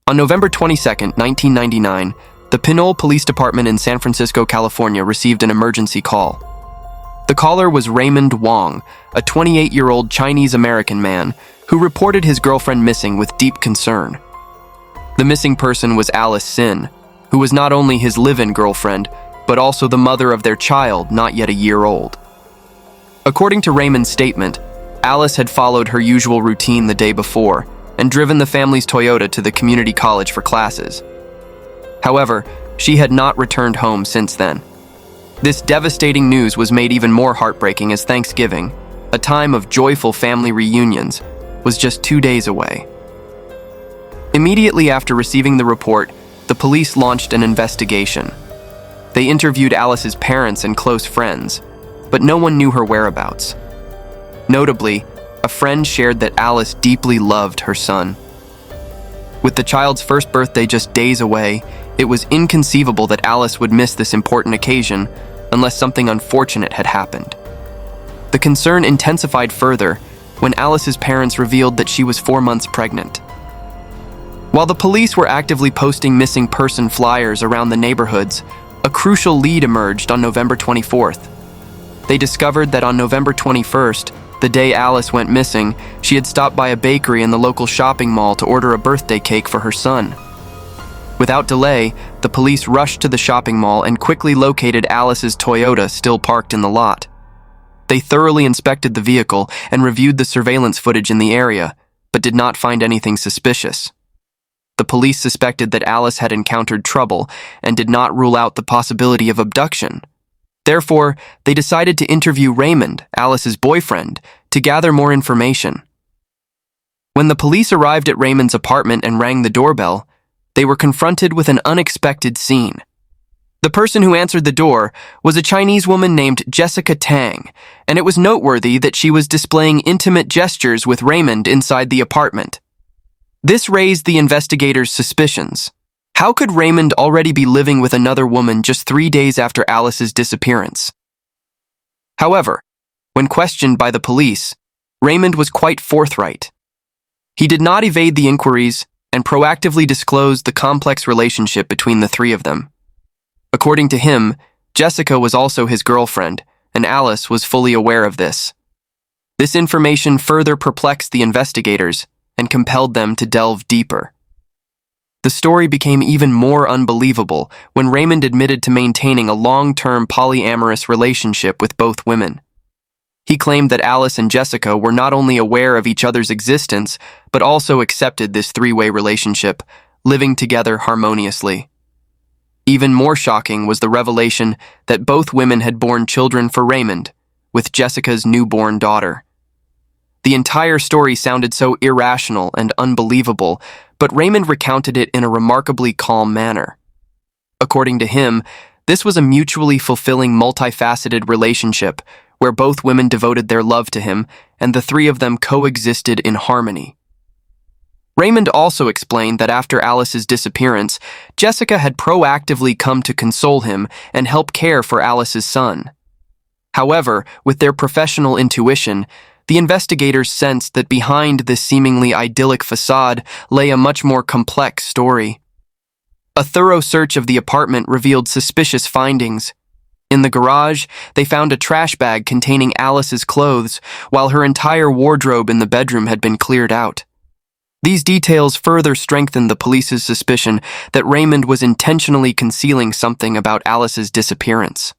On November 22, 1999, the Pinole Police Department in San Francisco, California received an emergency call. The caller was Raymond Wong, a 28-year-old Chinese-American man who reported his girlfriend missing with deep concern. The missing person was Alice Sin, who was not only his live-in girlfriend, but also the mother of their child, not yet a year old. According to Raymond's statement, Alice had followed her usual routine the day before and driven the family's Toyota to the community college for classes. However, she had not returned home since then. This devastating news was made even more heartbreaking as Thanksgiving, a time of joyful family reunions, was just 2 days away. Immediately after receiving the report, the police launched an investigation. They interviewed Alice's parents and close friends, but no one knew her whereabouts. Notably, a friend shared that Alice deeply loved her son. With the child's first birthday just days away, it was inconceivable that Alice would miss this important occasion unless something unfortunate had happened. The concern intensified further when Alice's parents revealed that she was 4 months pregnant. While the police were actively posting missing person flyers around the neighborhoods, a crucial lead emerged on November 24th. They discovered that on November 21st, the day Alice went missing, she had stopped by a bakery in the local shopping mall to order a birthday cake for her son. Without delay, the police rushed to the shopping mall and quickly located Alice's Toyota still parked in the lot. They thoroughly inspected the vehicle and reviewed the surveillance footage in the area, but did not find anything suspicious. The police suspected that Alice had encountered trouble and did not rule out the possibility of abduction. Therefore, they decided to interview Raymond, Alice's boyfriend, to gather more information. When the police arrived at Raymond's apartment and rang the doorbell, they were confronted with an unexpected scene. The person who answered the door was a Chinese woman named Jessica Tang, and it was noteworthy that she was displaying intimate gestures with Raymond inside the apartment. This raised the investigators' suspicions. How could Raymond already be living with another woman just 3 days after Alice's disappearance? However, when questioned by the police, Raymond was quite forthright. He did not evade the inquiries and proactively disclosed the complex relationship between the three of them. According to him, Jessica was also his girlfriend, and Alice was fully aware of this. This information further perplexed the investigators and compelled them to delve deeper. The story became even more unbelievable when Raymond admitted to maintaining a long-term polyamorous relationship with both women. He claimed that Alice and Jessica were not only aware of each other's existence, but also accepted this three-way relationship, living together harmoniously. Even more shocking was the revelation that both women had borne children for Raymond, with Jessica's newborn daughter. The entire story sounded so irrational and unbelievable, but Raymond recounted it in a remarkably calm manner. According to him, this was a mutually fulfilling, multifaceted relationship where both women devoted their love to him and the three of them coexisted in harmony. Raymond also explained that after Alice's disappearance, Jessica had proactively come to console him and help care for Alice's son. However, with their professional intuition, the investigators sensed that behind this seemingly idyllic facade lay a much more complex story. A thorough search of the apartment revealed suspicious findings. In the garage, they found a trash bag containing Alice's clothes, while her entire wardrobe in the bedroom had been cleared out. These details further strengthened the police's suspicion that Raymond was intentionally concealing something about Alice's disappearance.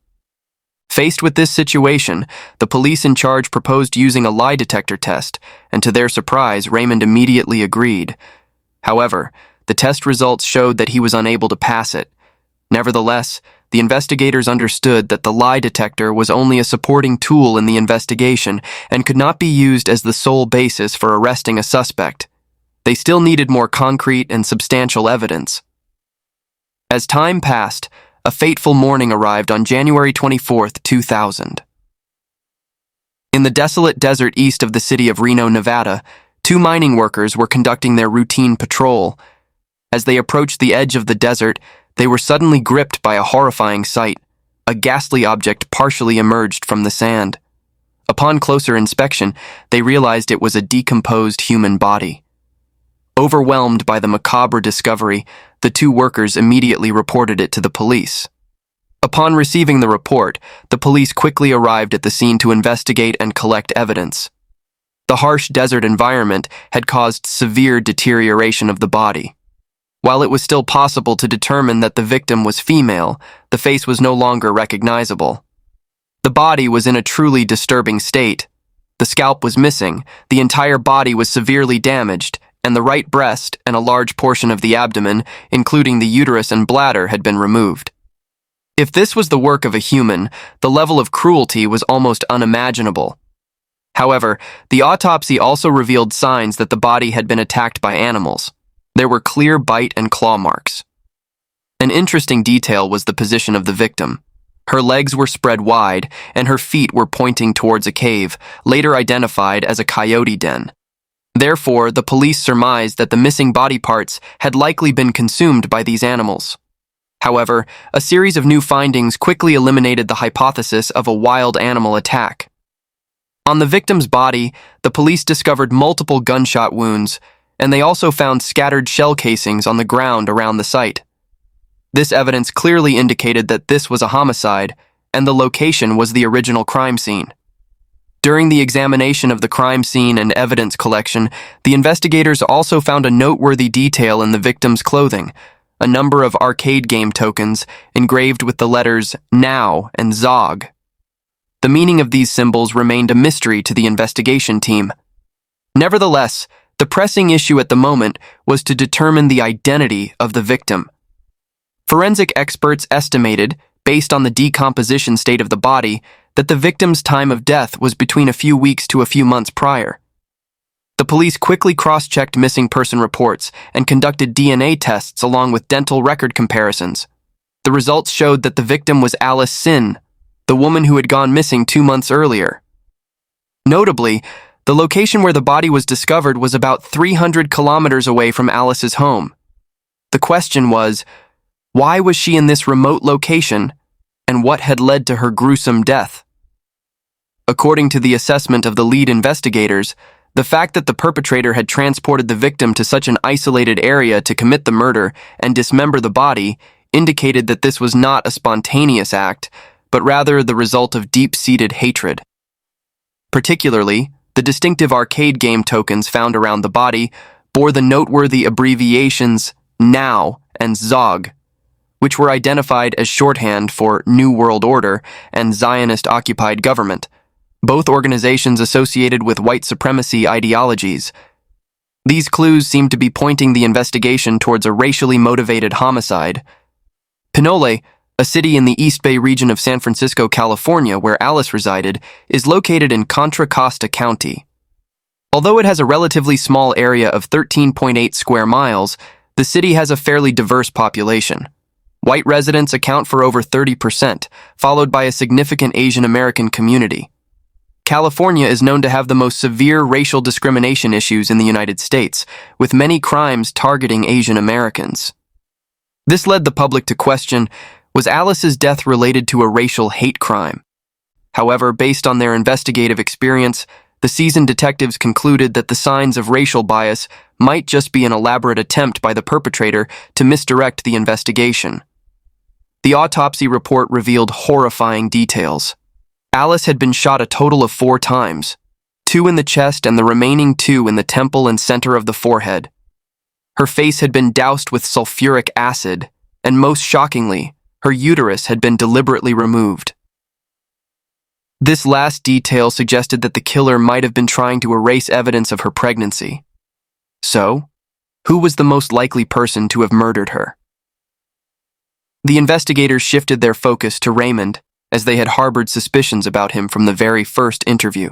Faced with this situation, the police in charge proposed using a lie detector test, and to their surprise, Raymond immediately agreed. However, the test results showed that he was unable to pass it. Nevertheless, the investigators understood that the lie detector was only a supporting tool in the investigation and could not be used as the sole basis for arresting a suspect. They still needed more concrete and substantial evidence. As time passed, a fateful morning arrived on January 24, 2000. In the desolate desert east of the city of Reno, Nevada, 2 mining workers were conducting their routine patrol. As they approached the edge of the desert, they were suddenly gripped by a horrifying sight. A ghastly object partially emerged from the sand. Upon closer inspection, they realized it was a decomposed human body. Overwhelmed by the macabre discovery, the two workers immediately reported it to the police. Upon receiving the report, the police quickly arrived at the scene to investigate and collect evidence. The harsh desert environment had caused severe deterioration of the body. While it was still possible to determine that the victim was female, the face was no longer recognizable. The body was in a truly disturbing state. The scalp was missing, the entire body was severely damaged, and the right breast and a large portion of the abdomen, including the uterus and bladder, had been removed. If this was the work of a human, the level of cruelty was almost unimaginable. However, the autopsy also revealed signs that the body had been attacked by animals. There were clear bite and claw marks. An interesting detail was the position of the victim. Her legs were spread wide, and her feet were pointing towards a cave, later identified as a coyote den. Therefore, the police surmised that the missing body parts had likely been consumed by these animals. However, a series of new findings quickly eliminated the hypothesis of a wild animal attack. On the victim's body, the police discovered multiple gunshot wounds, and they also found scattered shell casings on the ground around the site. This evidence clearly indicated that this was a homicide, and the location was the original crime scene. During the examination of the crime scene and evidence collection, the investigators also found a noteworthy detail in the victim's clothing: a number of arcade game tokens engraved with the letters NOW and ZOG. The meaning of these symbols remained a mystery to the investigation team. Nevertheless, the pressing issue at the moment was to determine the identity of the victim. Forensic experts estimated, based on the decomposition state of the body, that the victim's time of death was between a few weeks to a few months prior. The police quickly cross-checked missing person reports and conducted DNA tests along with dental record comparisons. The results showed that the victim was Alice Sin, the woman who had gone missing 2 months earlier. Notably, the location where the body was discovered was about 300 kilometers away from Alice's home. The question was, why was she in this remote location, and what had led to her gruesome death? According to the assessment of the lead investigators, the fact that the perpetrator had transported the victim to such an isolated area to commit the murder and dismember the body indicated that this was not a spontaneous act, but rather the result of deep-seated hatred. Particularly, the distinctive arcade game tokens found around the body bore the noteworthy abbreviations NOW and ZOG, which were identified as shorthand for New World Order and Zionist-occupied government, both organizations associated with white supremacy ideologies. These clues seemed to be pointing the investigation towards a racially motivated homicide. Pinole, a city in the East Bay region of San Francisco, California, where Alice resided, is located in Contra Costa County. Although it has a relatively small area of 13.8 square miles, the city has a fairly diverse population. White residents account for over 30%, followed by a significant Asian American community. California is known to have the most severe racial discrimination issues in the United States, with many crimes targeting Asian Americans. This led the public to question, was Alice's death related to a racial hate crime? However, based on their investigative experience, the seasoned detectives concluded that the signs of racial bias might just be an elaborate attempt by the perpetrator to misdirect the investigation. The autopsy report revealed horrifying details. Alice had been shot a total of 4 times, 2 in the chest and the remaining 2 in the temple and center of the forehead. Her face had been doused with sulfuric acid, and most shockingly, her uterus had been deliberately removed. This last detail suggested that the killer might have been trying to erase evidence of her pregnancy. So, who was the most likely person to have murdered her? The investigators shifted their focus to Raymond, as they had harbored suspicions about him from the very first interview.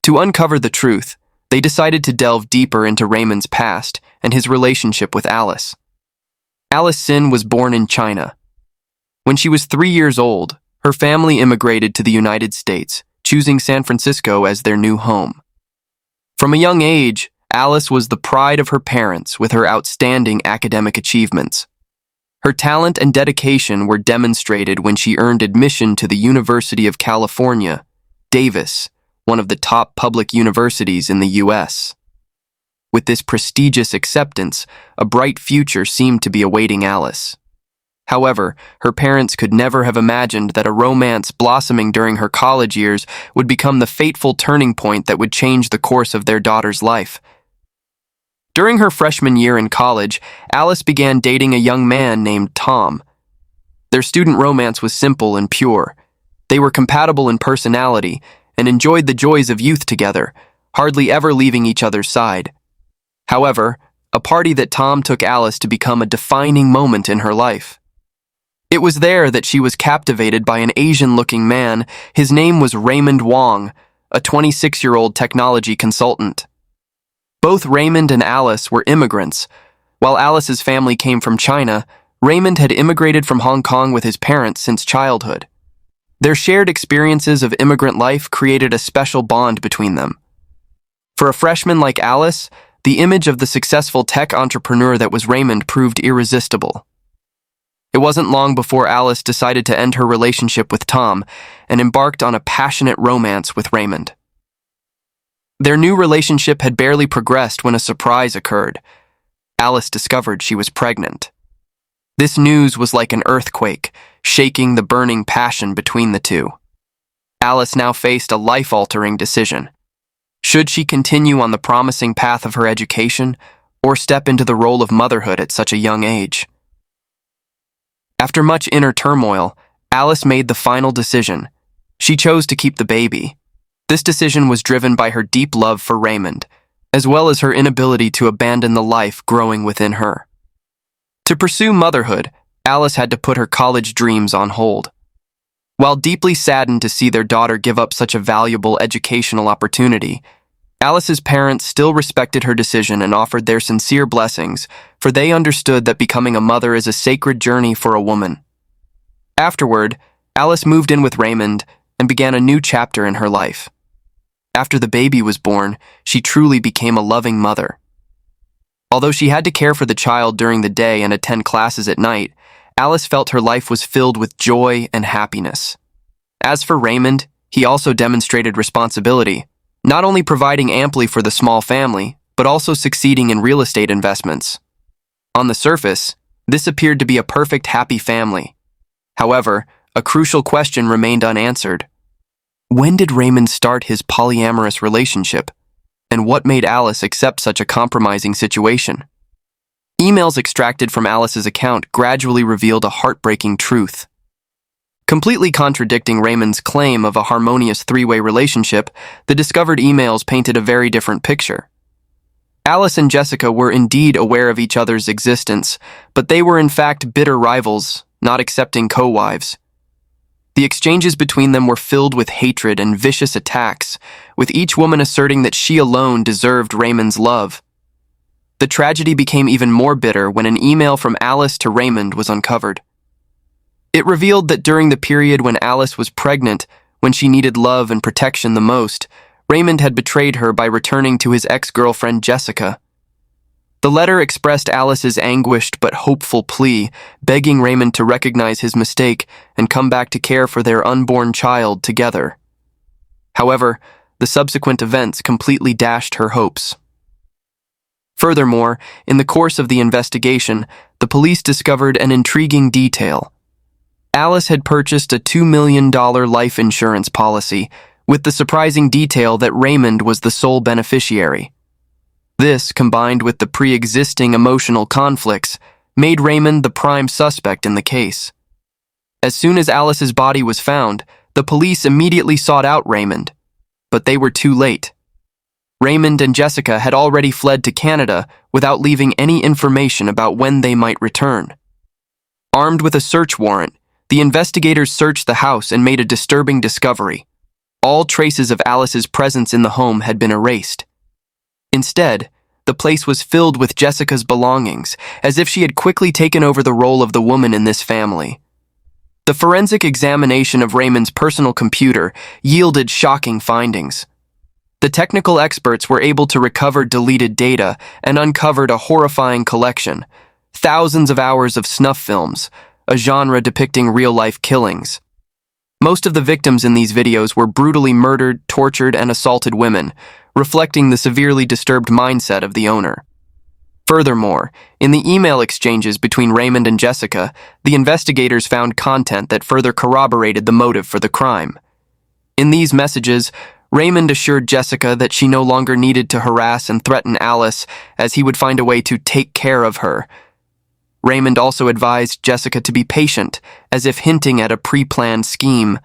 To uncover the truth, they decided to delve deeper into Raymond's past and his relationship with Alice. Alice Sin was born in China. When she was 3 years old, her family immigrated to the United States, choosing San Francisco as their new home. From a young age, Alice was the pride of her parents with her outstanding academic achievements. Her talent and dedication were demonstrated when she earned admission to the University of California, Davis, one of the top public universities in the U.S. With this prestigious acceptance, a bright future seemed to be awaiting Alice. However, her parents could never have imagined that a romance blossoming during her college years would become the fateful turning point that would change the course of their daughter's life. During her freshman year in college, Alice began dating a young man named Tom. Their student romance was simple and pure. They were compatible in personality and enjoyed the joys of youth together, hardly ever leaving each other's side. However, a party that Tom took Alice to become a defining moment in her life. It was there that she was captivated by an Asian-looking man. His name was Raymond Wong, a 26-year-old technology consultant. Both Raymond and Alice were immigrants. While Alice's family came from China, Raymond had immigrated from Hong Kong with his parents since childhood. Their shared experiences of immigrant life created a special bond between them. For a freshman like Alice, the image of the successful tech entrepreneur that was Raymond proved irresistible. It wasn't long before Alice decided to end her relationship with Tom and embarked on a passionate romance with Raymond. Their new relationship had barely progressed when a surprise occurred. Alice discovered she was pregnant. This news was like an earthquake, shaking the burning passion between the two. Alice now faced a life-altering decision. Should she continue on the promising path of her education or step into the role of motherhood at such a young age? After much inner turmoil, Alice made the final decision. She chose to keep the baby. This decision was driven by her deep love for Raymond, as well as her inability to abandon the life growing within her. To pursue motherhood, Alice had to put her college dreams on hold. While deeply saddened to see their daughter give up such a valuable educational opportunity, Alice's parents still respected her decision and offered their sincere blessings, for they understood that becoming a mother is a sacred journey for a woman. Afterward, Alice moved in with Raymond and began a new chapter in her life. After the baby was born, she truly became a loving mother. Although she had to care for the child during the day and attend classes at night, Alice felt her life was filled with joy and happiness. As for Raymond, he also demonstrated responsibility, not only providing amply for the small family, but also succeeding in real estate investments. On the surface, this appeared to be a perfect happy family. However, a crucial question remained unanswered. When did Raymond start his polyamorous relationship? And what made Alice accept such a compromising situation? Emails extracted from Alice's account gradually revealed a heartbreaking truth. Completely contradicting Raymond's claim of a harmonious three-way relationship, the discovered emails painted a very different picture. Alice and Jessica were indeed aware of each other's existence, but they were in fact bitter rivals, not accepting co-wives. The exchanges between them were filled with hatred and vicious attacks, with each woman asserting that she alone deserved Raymond's love. The tragedy became even more bitter when an email from Alice to Raymond was uncovered. It revealed that during the period when Alice was pregnant, when she needed love and protection the most, Raymond had betrayed her by returning to his ex-girlfriend Jessica. The letter expressed Alice's anguished but hopeful plea, begging Raymond to recognize his mistake and come back to care for their unborn child together. However, the subsequent events completely dashed her hopes. Furthermore, in the course of the investigation, the police discovered an intriguing detail. Alice had purchased a $2 million life insurance policy, with the surprising detail that Raymond was the sole beneficiary. This, combined with the pre-existing emotional conflicts, made Raymond the prime suspect in the case. As soon as Alice's body was found, the police immediately sought out Raymond, but they were too late. Raymond and Jessica had already fled to Canada without leaving any information about when they might return. Armed with a search warrant, the investigators searched the house and made a disturbing discovery. All traces of Alice's presence in the home had been erased. Instead, the place was filled with Jessica's belongings, as if she had quickly taken over the role of the woman in this family. The forensic examination of Raymond's personal computer yielded shocking findings. The technical experts were able to recover deleted data and uncovered a horrifying collection, thousands of hours of snuff films, a genre depicting real-life killings. Most of the victims in these videos were brutally murdered, tortured, and assaulted women, reflecting the severely disturbed mindset of the owner. Furthermore, in the email exchanges between Raymond and Jessica, the investigators found content that further corroborated the motive for the crime. In these messages, Raymond assured Jessica that she no longer needed to harass and threaten Alice, as he would find a way to take care of her. Raymond also advised Jessica to be patient, as if hinting at a pre-planned scheme.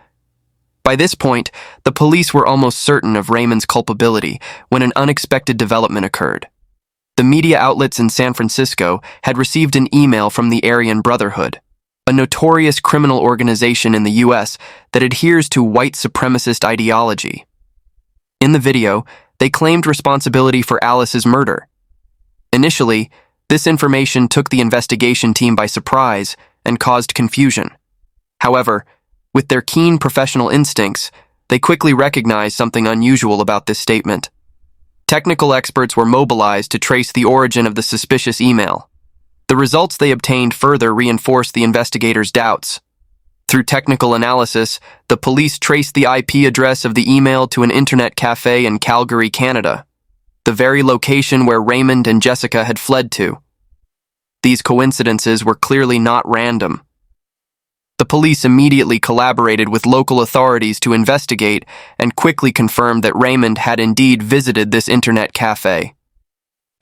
By this point, the police were almost certain of Raymond's culpability when an unexpected development occurred. The media outlets in San Francisco had received an email from the Aryan Brotherhood, a notorious criminal organization in the U.S. that adheres to white supremacist ideology. In the video, they claimed responsibility for Alice's murder. Initially, this information took the investigation team by surprise and caused confusion. However, with their keen professional instincts, they quickly recognized something unusual about this statement. Technical experts were mobilized to trace the origin of the suspicious email. The results they obtained further reinforced the investigators' doubts. Through technical analysis, the police traced the IP address of the email to an internet cafe in Calgary, Canada, the very location where Raymond and Jessica had fled to. These coincidences were clearly not random. The police immediately collaborated with local authorities to investigate and quickly confirmed that Raymond had indeed visited this internet cafe.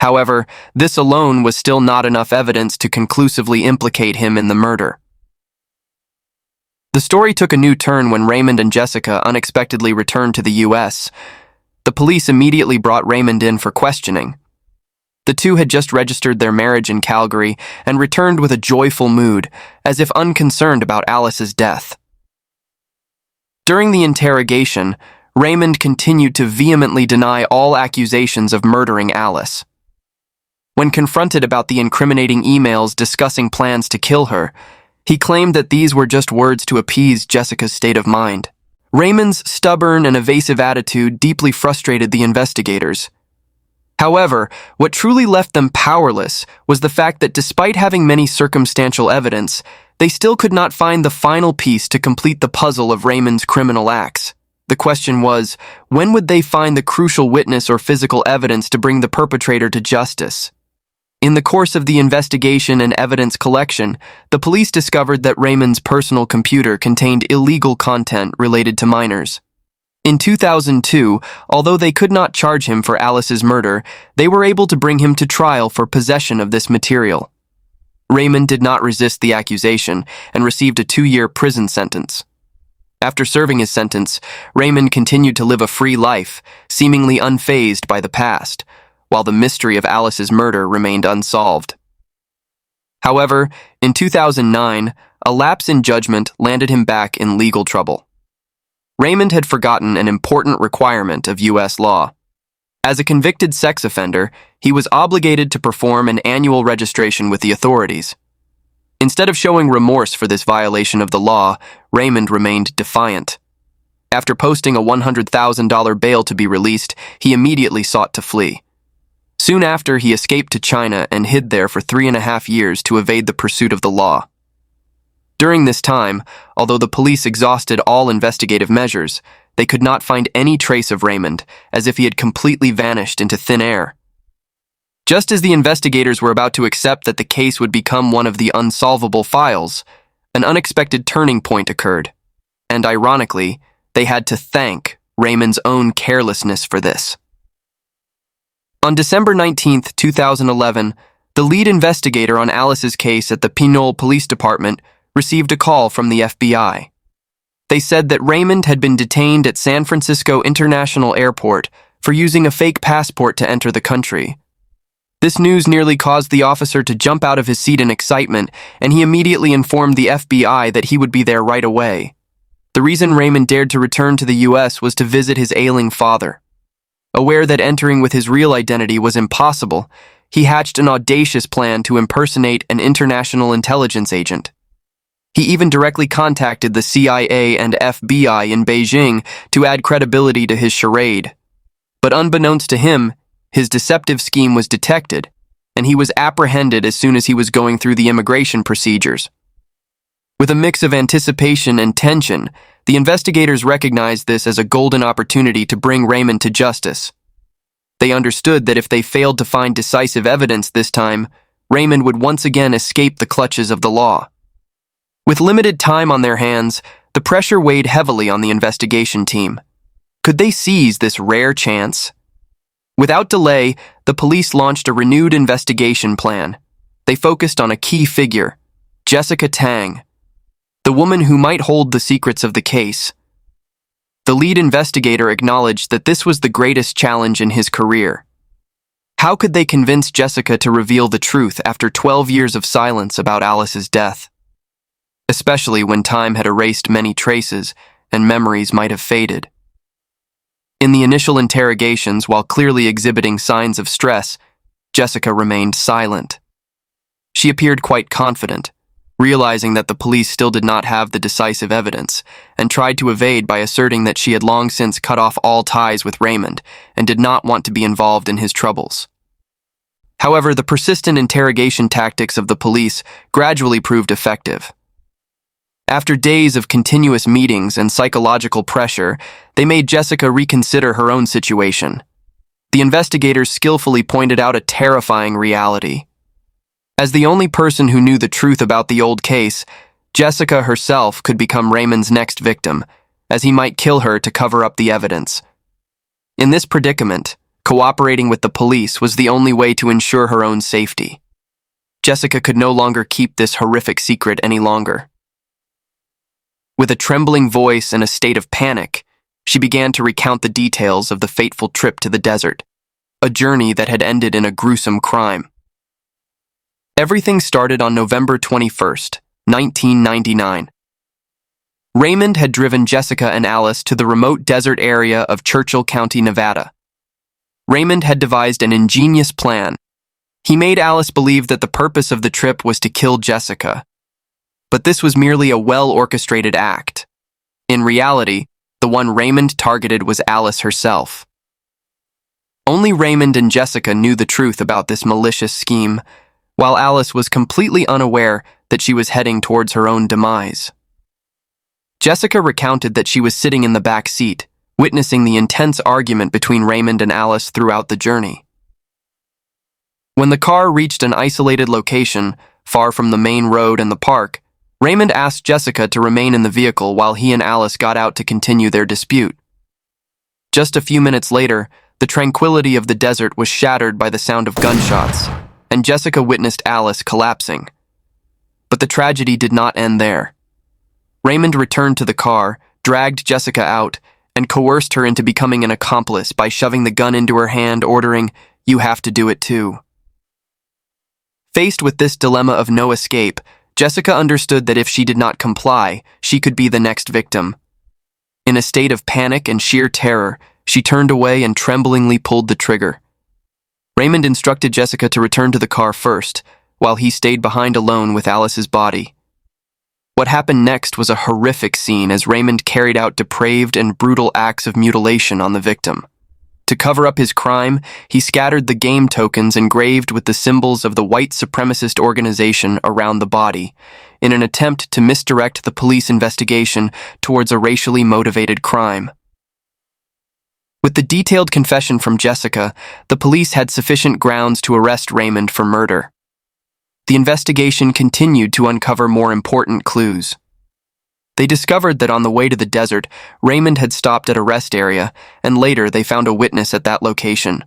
However, this alone was still not enough evidence to conclusively implicate him in the murder. The story took a new turn when Raymond and Jessica unexpectedly returned to the U.S. The police immediately brought Raymond in for questioning. The two had just registered their marriage in Calgary and returned with a joyful mood, as if unconcerned about Alice's death. During the interrogation, Raymond continued to vehemently deny all accusations of murdering Alice. When confronted about the incriminating emails discussing plans to kill her, he claimed that these were just words to appease Jessica's state of mind. Raymond's stubborn and evasive attitude deeply frustrated the investigators. However, what truly left them powerless was the fact that despite having many circumstantial evidence, they still could not find the final piece to complete the puzzle of Raymond's criminal acts. The question was, when would they find the crucial witness or physical evidence to bring the perpetrator to justice? In the course of the investigation and evidence collection, the police discovered that Raymond's personal computer contained illegal content related to minors. In 2002, although they could not charge him for Alice's murder, they were able to bring him to trial for possession of this material. Raymond did not resist the accusation and received a 2-year prison sentence. After serving his sentence, Raymond continued to live a free life, seemingly unfazed by the past, while the mystery of Alice's murder remained unsolved. However, in 2009, a lapse in judgment landed him back in legal trouble. Raymond had forgotten an important requirement of U.S. law. As a convicted sex offender, he was obligated to perform an annual registration with the authorities. Instead of showing remorse for this violation of the law, Raymond remained defiant. After posting a $100,000 bail to be released, he immediately sought to flee. Soon after, he escaped to China and hid there for 3.5 years to evade the pursuit of the law. During this time, although the police exhausted all investigative measures, they could not find any trace of Raymond, as if he had completely vanished into thin air. Just as the investigators were about to accept that the case would become one of the unsolvable files, an unexpected turning point occurred, and ironically, they had to thank Raymond's own carelessness for this. On December 19, 2011, the lead investigator on Alice's case at the Pinole Police Department received a call from the FBI. They said that Raymond had been detained at San Francisco International Airport for using a fake passport to enter the country. This news nearly caused the officer to jump out of his seat in excitement, and he immediately informed the FBI that he would be there right away. The reason Raymond dared to return to the U.S. was to visit his ailing father. Aware that entering with his real identity was impossible, he hatched an audacious plan to impersonate an international intelligence agent. He even directly contacted the CIA and FBI in Beijing to add credibility to his charade. But unbeknownst to him, his deceptive scheme was detected, and he was apprehended as soon as he was going through the immigration procedures. With a mix of anticipation and tension, The investigators recognized this as a golden opportunity to bring Raymond to justice. They understood that if they failed to find decisive evidence this time, Raymond would once again escape the clutches of the law. With limited time on their hands, the pressure weighed heavily on the investigation team. Could they seize this rare chance? Without delay, the police launched a renewed investigation plan. They focused on a key figure, Jessica Tang, the woman who might hold the secrets of the case. The lead investigator acknowledged that this was the greatest challenge in his career. How could they convince Jessica to reveal the truth after 12 years of silence about Alice's death? Especially when time had erased many traces and memories might have faded. In the initial interrogations, while clearly exhibiting signs of stress, Jessica remained silent. She appeared quite confident, realizing that the police still did not have the decisive evidence, and tried to evade by asserting that she had long since cut off all ties with Raymond and did not want to be involved in his troubles. However, the persistent interrogation tactics of the police gradually proved effective. After days of continuous meetings and psychological pressure, they made Jessica reconsider her own situation. The investigators skillfully pointed out a terrifying reality. As the only person who knew the truth about the old case, Jessica herself could become Raymond's next victim, as he might kill her to cover up the evidence. In this predicament, cooperating with the police was the only way to ensure her own safety. Jessica could no longer keep this horrific secret any longer. With a trembling voice and a state of panic, she began to recount the details of the fateful trip to the desert, a journey that had ended in a gruesome crime. Everything started on November 21st, 1999. Raymond had driven Jessica and Alice to the remote desert area of Churchill County, Nevada. Raymond had devised an ingenious plan. He made Alice believe that the purpose of the trip was to kill Jessica. But this was merely a well-orchestrated act. In reality, the one Raymond targeted was Alice herself. Only Raymond and Jessica knew the truth about this malicious scheme, while Alice was completely unaware that she was heading towards her own demise. Jessica recounted that she was sitting in the back seat, witnessing the intense argument between Raymond and Alice throughout the journey. When the car reached an isolated location, far from the main road and the park, Raymond asked Jessica to remain in the vehicle while he and Alice got out to continue their dispute. Just a few minutes later, the tranquility of the desert was shattered by the sound of gunshots, and Jessica witnessed Alice collapsing. But the tragedy did not end there. Raymond returned to the car, dragged Jessica out, and coerced her into becoming an accomplice by shoving the gun into her hand, ordering, "You have to do it too." Faced with this dilemma of no escape, Jessica understood that if she did not comply, she could be the next victim. In a state of panic and sheer terror, she turned away and tremblingly pulled the trigger. Raymond instructed Jessica to return to the car first, while he stayed behind alone with Alice's body. What happened next was a horrific scene as Raymond carried out depraved and brutal acts of mutilation on the victim. To cover up his crime, he scattered the game tokens engraved with the symbols of the white supremacist organization around the body, in an attempt to misdirect the police investigation towards a racially motivated crime. With the detailed confession from Jessica, the police had sufficient grounds to arrest Raymond for murder. The investigation continued to uncover more important clues. They discovered that on the way to the desert, Raymond had stopped at a rest area, and later they found a witness at that location,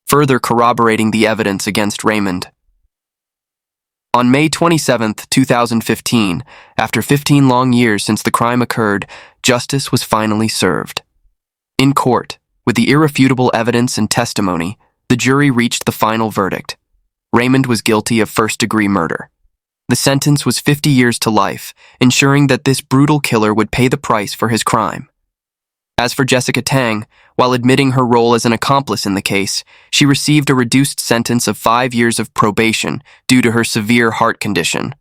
further corroborating the evidence against Raymond. On May 27, 2015, after 15 long years since the crime occurred, justice was finally served. In court, with the irrefutable evidence and testimony, the jury reached the final verdict. Raymond was guilty of first-degree murder. The sentence was 50 years to life, ensuring that this brutal killer would pay the price for his crime. As for Jessica Tang, while admitting her role as an accomplice in the case, she received a reduced sentence of 5 years of probation due to her severe heart condition.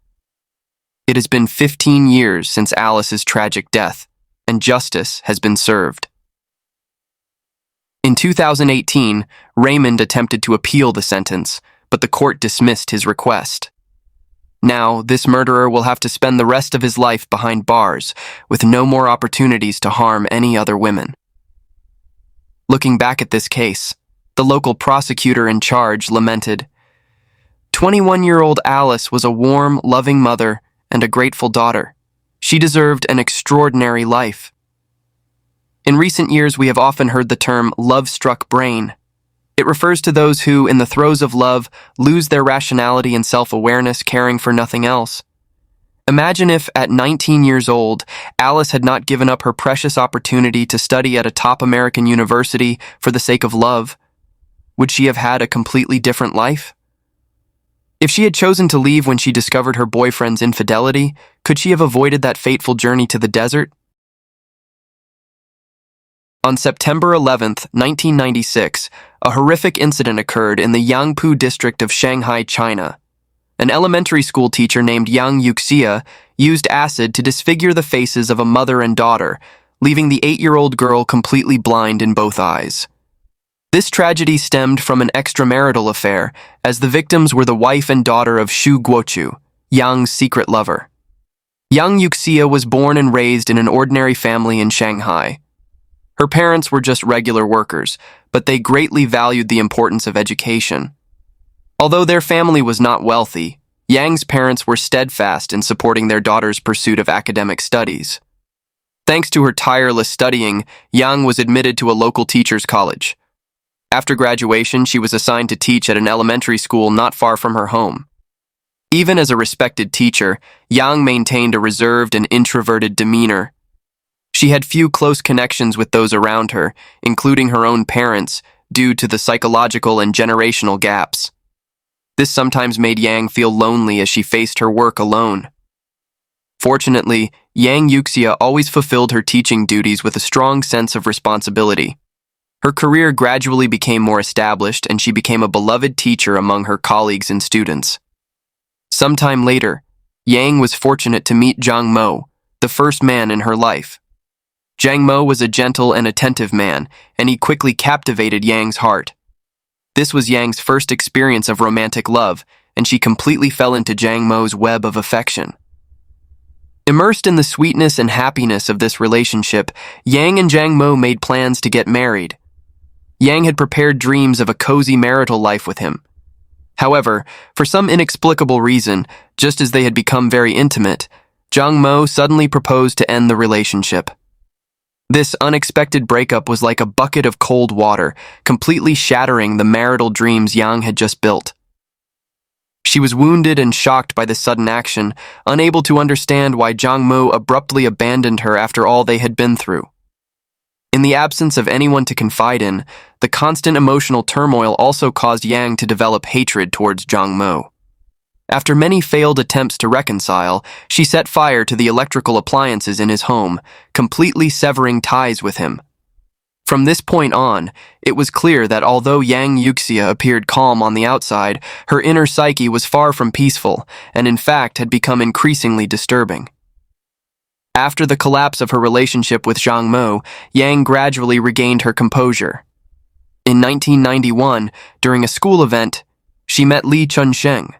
It has been 15 years since Alice's tragic death, and justice has been served. In 2018, Raymond attempted to appeal the sentence, but the court dismissed his request. Now, this murderer will have to spend the rest of his life behind bars, with no more opportunities to harm any other women. Looking back at this case, the local prosecutor in charge lamented, "21-year-old Alice was a warm, loving mother and a grateful daughter. She deserved an extraordinary life." In recent years, we have often heard the term love-struck brain. It refers to those who, in the throes of love, lose their rationality and self-awareness, caring for nothing else. Imagine if, at 19 years old, Alice had not given up her precious opportunity to study at a top American university for the sake of love. Would she have had a completely different life? If she had chosen to leave when she discovered her boyfriend's infidelity, could she have avoided that fateful journey to the desert? On September 11, 1996, a horrific incident occurred in the Yangpu district of Shanghai, China. An elementary school teacher named Yang Yuxia used acid to disfigure the faces of a mother and daughter, leaving the 8-year-old girl completely blind in both eyes. This tragedy stemmed from an extramarital affair, as the victims were the wife and daughter of Xu Guochu, Yang's secret lover. Yang Yuxia was born and raised in an ordinary family in Shanghai. Her parents were just regular workers, but they greatly valued the importance of education. Although their family was not wealthy, Yang's parents were steadfast in supporting their daughter's pursuit of academic studies. Thanks to her tireless studying, Yang was admitted to a local teachers' college. After graduation, she was assigned to teach at an elementary school not far from her home. Even as a respected teacher, Yang maintained a reserved and introverted demeanor. She had few close connections with those around her, including her own parents, due to the psychological and generational gaps. This sometimes made Yang feel lonely as she faced her work alone. Fortunately, Yang Yuxia always fulfilled her teaching duties with a strong sense of responsibility. Her career gradually became more established, and she became a beloved teacher among her colleagues and students. Sometime later, Yang was fortunate to meet Zhang Mo, the first man in her life. Zhang Mo was a gentle and attentive man, and he quickly captivated Yang's heart. This was Yang's first experience of romantic love, and she completely fell into Zhang Mo's web of affection. Immersed in the sweetness and happiness of this relationship, Yang and Zhang Mo made plans to get married. Yang had prepared dreams of a cozy marital life with him. However, for some inexplicable reason, just as they had become very intimate, Zhang Mo suddenly proposed to end the relationship. This unexpected breakup was like a bucket of cold water, completely shattering the marital dreams Yang had just built. She was wounded and shocked by this sudden action, unable to understand why Zhang Mo abruptly abandoned her after all they had been through. In the absence of anyone to confide in, the constant emotional turmoil also caused Yang to develop hatred towards Zhang Mo. After many failed attempts to reconcile, she set fire to the electrical appliances in his home, completely severing ties with him. From this point on, it was clear that although Yang Yuxia appeared calm on the outside, her inner psyche was far from peaceful, and in fact had become increasingly disturbing. After the collapse of her relationship with Zhang Mo, Yang gradually regained her composure. In 1991, during a school event, she met Li Chunsheng,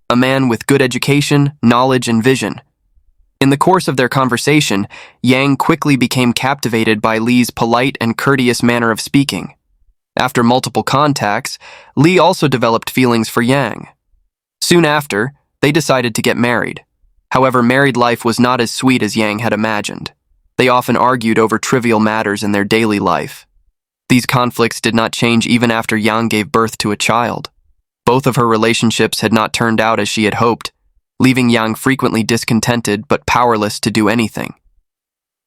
a man with good education, knowledge, and vision. In the course of their conversation, Yang quickly became captivated by Li's polite and courteous manner of speaking. After multiple contacts, Li also developed feelings for Yang. Soon after, they decided to get married. However, married life was not as sweet as Yang had imagined. They often argued over trivial matters in their daily life. These conflicts did not change even after Yang gave birth to a child. Both of her relationships had not turned out as she had hoped, leaving Yang frequently discontented but powerless to do anything.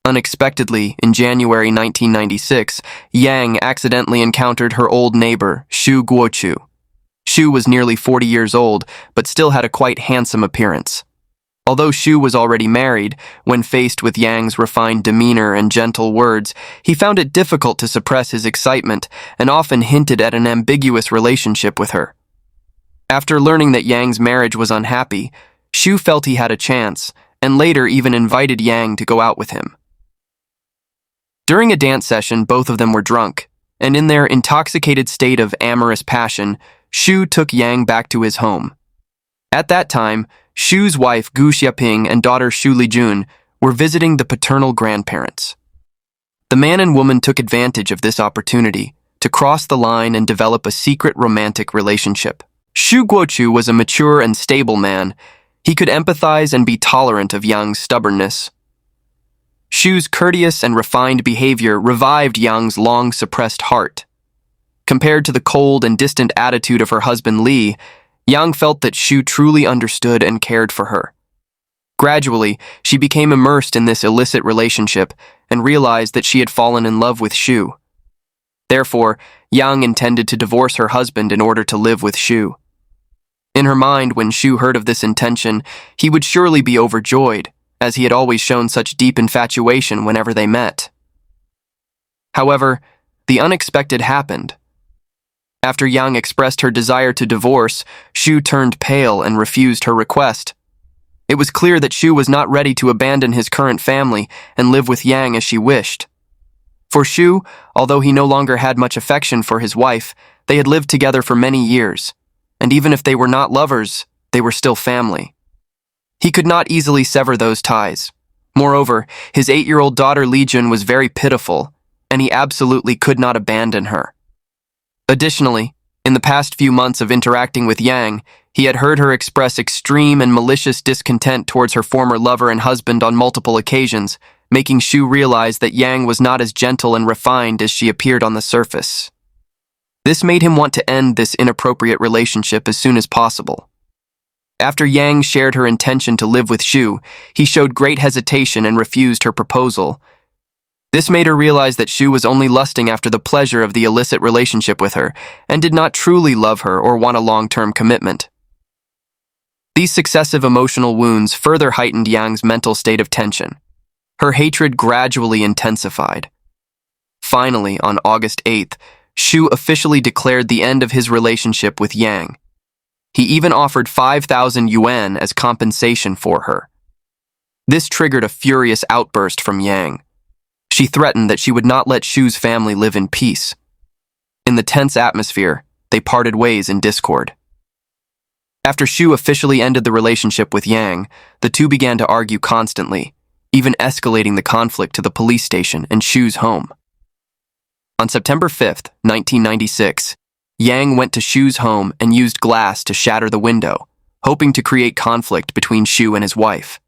Unexpectedly, in January 1996, Yang accidentally encountered her old neighbor, Xu Guochu. Xu was nearly 40 years old, but still had a quite handsome appearance. Although Xu was already married, when faced with Yang's refined demeanor and gentle words, he found it difficult to suppress his excitement and often hinted at an ambiguous relationship with her. After learning that Yang's marriage was unhappy, Xu felt he had a chance, and later even invited Yang to go out with him. During a dance session, both of them were drunk, and in their intoxicated state of amorous passion, Xu took Yang back to his home. At that time, Shu's wife Gu Xiaoping and daughter Shu Lijun were visiting the paternal grandparents. The man and woman took advantage of this opportunity to cross the line and develop a secret romantic relationship. Shu Guochu was a mature and stable man. He could empathize and be tolerant of Yang's stubbornness. Shu's courteous and refined behavior revived Yang's long-suppressed heart. Compared to the cold and distant attitude of her husband Li, Yang felt that Shu truly understood and cared for her. Gradually, she became immersed in this illicit relationship and realized that she had fallen in love with Shu. Therefore, Yang intended to divorce her husband in order to live with Shu. In her mind, when Shu heard of this intention, he would surely be overjoyed, as he had always shown such deep infatuation whenever they met. However, the unexpected happened. After Yang expressed her desire to divorce, Shu turned pale and refused her request. It was clear that Shu was not ready to abandon his current family and live with Yang as she wished. For Shu, although he no longer had much affection for his wife, they had lived together for many years, and even if they were not lovers, they were still family. He could not easily sever those ties. Moreover, his 8-year-old daughter Lijun was very pitiful, and he absolutely could not abandon her. Additionally, in the past few months of interacting with Yang, he had heard her express extreme and malicious discontent towards her former lover and husband on multiple occasions, making Shu realize that Yang was not as gentle and refined as she appeared on the surface. This made him want to end this inappropriate relationship as soon as possible. After Yang shared her intention to live with Shu, he showed great hesitation and refused her proposal. This made her realize that Shu was only lusting after the pleasure of the illicit relationship with her and did not truly love her or want a long-term commitment. These successive emotional wounds further heightened Yang's mental state of tension. Her hatred gradually intensified. Finally, on August 8th, Shu officially declared the end of his relationship with Yang. He even offered 5,000 yuan as compensation for her. This triggered a furious outburst from Yang. She threatened that she would not let Shu's family live in peace. In the tense atmosphere, they parted ways in discord. After Shu officially ended the relationship with Yang, the two began to argue constantly, even escalating the conflict to the police station and Shu's home. On September 5th, 1996, Yang went to Shu's home and used glass to shatter the window, hoping to create conflict between Shu and his wife.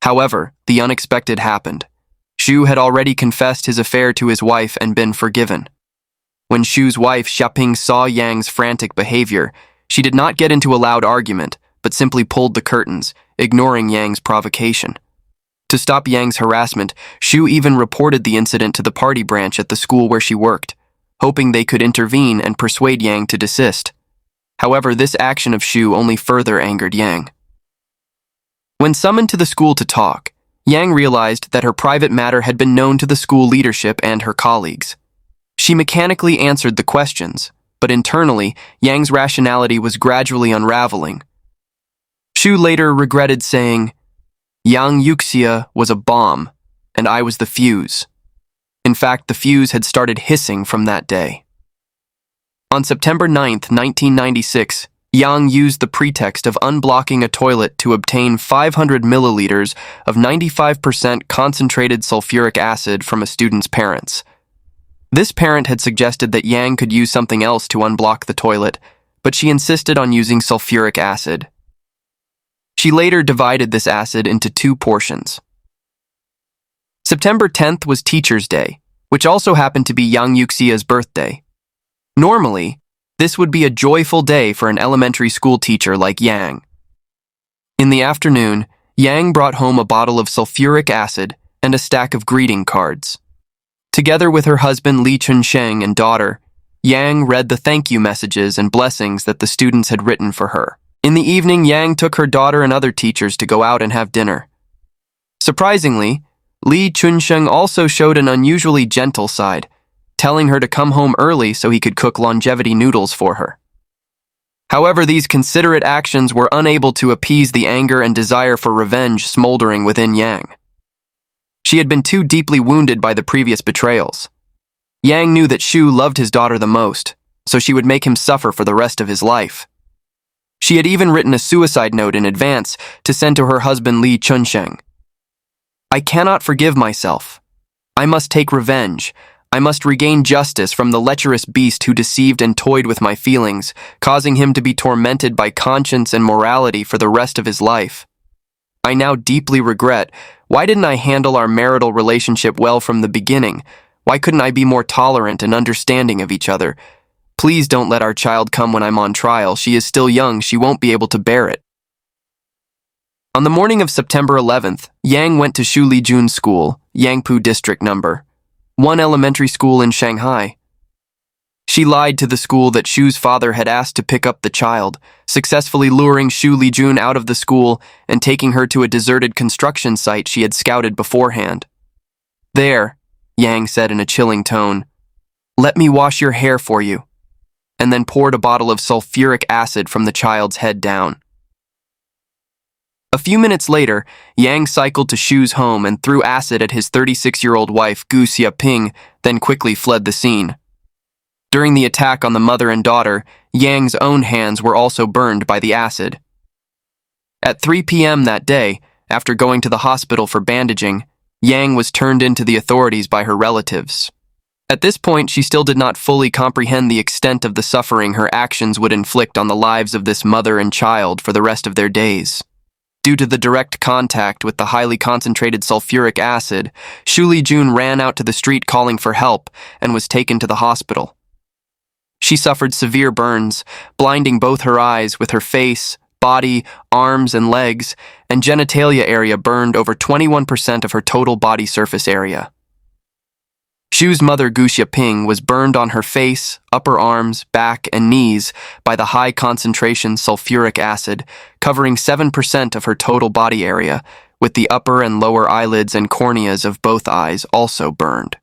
However, the unexpected happened. Shu had already confessed his affair to his wife and been forgiven. When Shu's wife Xiaoping saw Yang's frantic behavior, she did not get into a loud argument, but simply pulled the curtains, ignoring Yang's provocation. To stop Yang's harassment, Shu even reported the incident to the party branch at the school where she worked, hoping they could intervene and persuade Yang to desist. However, this action of Shu only further angered Yang. When summoned to the school to talk, Yang realized that her private matter had been known to the school leadership and her colleagues. She mechanically answered the questions, but internally, Yang's rationality was gradually unraveling. Shu later regretted saying, "Yang Yuxia was a bomb, and I was the fuse." In fact, the fuse had started hissing from that day. On September 9th, 1996, Yang used the pretext of unblocking a toilet to obtain 500 milliliters of 95% concentrated sulfuric acid from a student's parents. This parent had suggested that Yang could use something else to unblock the toilet, but she insisted on using sulfuric acid. She later divided this acid into 2 portions. September 10th was Teacher's Day, which also happened to be Yang Yuxia's birthday. Normally, this would be a joyful day for an elementary school teacher like Yang. In the afternoon, Yang brought home a bottle of sulfuric acid and a stack of greeting cards. Together with her husband Li Chunsheng and daughter, Yang read the thank you messages and blessings that the students had written for her. In the evening, Yang took her daughter and other teachers to go out and have dinner. Surprisingly, Li Chunsheng also showed an unusually gentle side, telling her to come home early so he could cook longevity noodles for her. However, these considerate actions were unable to appease the anger and desire for revenge smoldering within Yang. She had been too deeply wounded by the previous betrayals. Yang knew that Shu loved his daughter the most, so she would make him suffer for the rest of his life. She had even written a suicide note in advance to send to her husband Li Chunsheng. "I cannot forgive myself. I must take revenge. I must regain justice from the lecherous beast who deceived and toyed with my feelings, causing him to be tormented by conscience and morality for the rest of his life. I now deeply regret, why didn't I handle our marital relationship well from the beginning? Why couldn't I be more tolerant and understanding of each other? Please don't let our child come when I'm on trial. She is still young. She won't be able to bear it." On the morning of September 11th, Yang went to Shu Lijun School, Yangpu District No. 1 elementary school in Shanghai. She lied to the school that Shu's father had asked to pick up the child, successfully luring Shu Lijun out of the school and taking her to a deserted construction site she had scouted beforehand. "There," Yang said in a chilling tone, "let me wash your hair for you," and then poured a bottle of sulfuric acid from the child's head down. A few minutes later, Yang cycled to Shu's home and threw acid at his 36-year-old wife, Gu Xiaoping, then quickly fled the scene. During the attack on the mother and daughter, Yang's own hands were also burned by the acid. At 3 p.m. that day, after going to the hospital for bandaging, Yang was turned in to the authorities by her relatives. At this point, she still did not fully comprehend the extent of the suffering her actions would inflict on the lives of this mother and child for the rest of their days. Due to the direct contact with the highly concentrated sulfuric acid, Shu Lijun ran out to the street calling for help and was taken to the hospital. She suffered severe burns, blinding both her eyes, with her face, body, arms, and legs, and genitalia area burned over 21% of her total body surface area. Shu's mother, Gu Xiaoping, was burned on her face, upper arms, back, and knees by the high-concentration sulfuric acid, covering 7% of her total body area, with the upper and lower eyelids and corneas of both eyes also burned.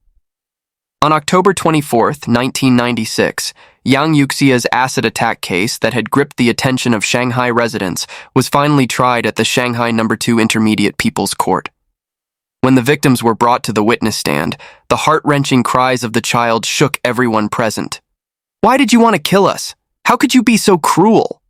On October 24, 1996, Yang Yuxia's acid attack case that had gripped the attention of Shanghai residents was finally tried at the Shanghai No. 2 Intermediate People's Court. When the victims were brought to the witness stand, the heart-wrenching cries of the child shook everyone present. "Why did you want to kill us? How could you be so cruel?"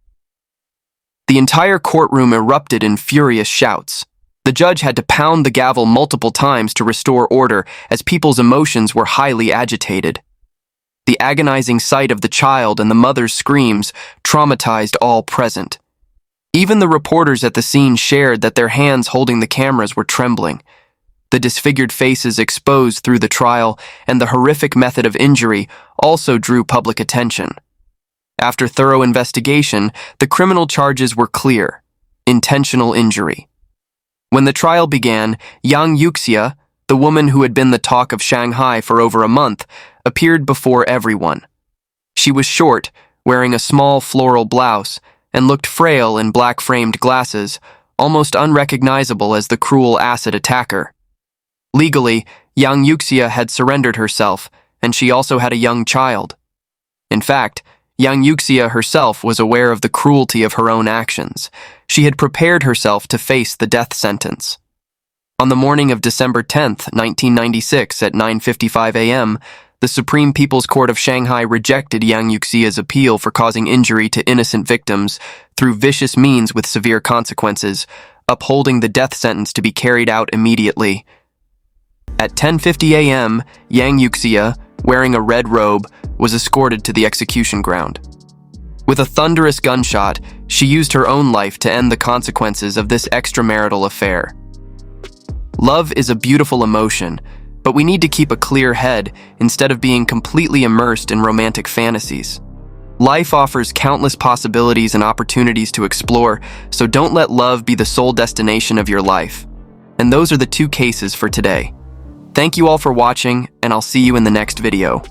The entire courtroom erupted in furious shouts. The judge had to pound the gavel multiple times to restore order as people's emotions were highly agitated. The agonizing sight of the child and the mother's screams traumatized all present. Even the reporters at the scene shared that their hands holding the cameras were trembling. The disfigured faces exposed through the trial and the horrific method of injury also drew public attention. After thorough investigation, the criminal charges were clear: intentional injury. When the trial began, Yang Yuxia, the woman who had been the talk of Shanghai for over a month, appeared before everyone. She was short, wearing a small floral blouse, and looked frail in black-framed glasses, almost unrecognizable as the cruel acid attacker. Legally, Yang Yuxia had surrendered herself, and she also had a young child. In fact, Yang Yuxia herself was aware of the cruelty of her own actions. She had prepared herself to face the death sentence. On the morning of December 10th, 1996, at 9:55 a.m., the Supreme People's Court of Shanghai rejected Yang Yuxia's appeal for causing injury to innocent victims through vicious means with severe consequences, upholding the death sentence to be carried out immediately. At 10:50 a.m., Yang Yuxia, wearing a red robe, was escorted to the execution ground. With a thunderous gunshot, she used her own life to end the consequences of this extramarital affair. Love is a beautiful emotion, but we need to keep a clear head instead of being completely immersed in romantic fantasies. Life offers countless possibilities and opportunities to explore, so don't let love be the sole destination of your life. And those are the two cases for today. Thank you all for watching, and I'll see you in the next video.